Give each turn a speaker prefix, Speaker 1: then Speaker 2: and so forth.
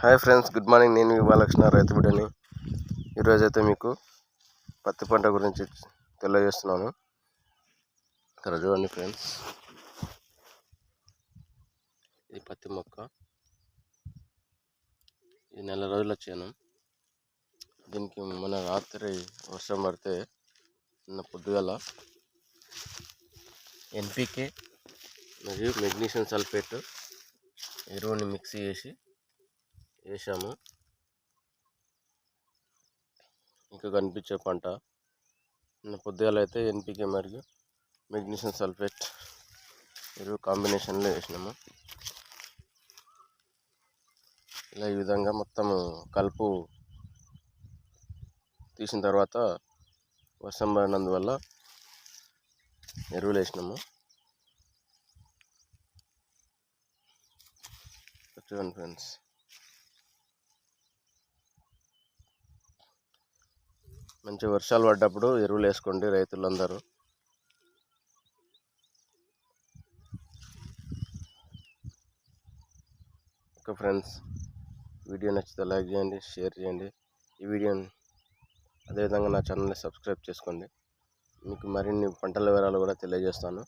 Speaker 1: Hi friends, good morning. నేను మీ బాలకృష్ణ, రైతు బిడ్డని. ఈరోజైతే మీకు పత్తి పంట గురించి తెలియజేస్తున్నాను. ఇక్కడ చూడండి ఫ్రెండ్స్, ఇది పత్తి మొక్క. ఇది నెల రోజులు వచ్చాను. దీనికి మన రాత్రి వర్షం పడితే నిన్న పొద్దుగల ఎన్పికే మరియు మెగ్నీషియం సల్ఫేట్ ఎరువుని మిక్స్ చేసి వేసాము. ఇంకా కనిపించే పంట నిన్న పొద్దుగాల అయితే ఎన్పికే మరియు మెగ్నీషియం సల్ఫేట్ ఎరువు కాంబినేషన్లో వేసినాము. ఇలా ఈ విధంగా మొత్తము కలుపు తీసిన తర్వాత వర్షం పడినందువల్ల ఎరువులు వేసినాము. చూడండి ఫ్రెండ్స్, మంచి వర్షాలు పడ్డప్పుడు ఎరువులు వేసుకోండి రైతులందరూ. ఓకే ఫ్రెండ్స్, వీడియో నచ్చితే లైక్ చేయండి, షేర్ చేయండి. ఈ వీడియోని అదేవిధంగా నా ఛానల్ని సబ్స్క్రైబ్ చేసుకోండి. మీకు మరిన్ని పంటల వివరాలు కూడా తెలియజేస్తాను.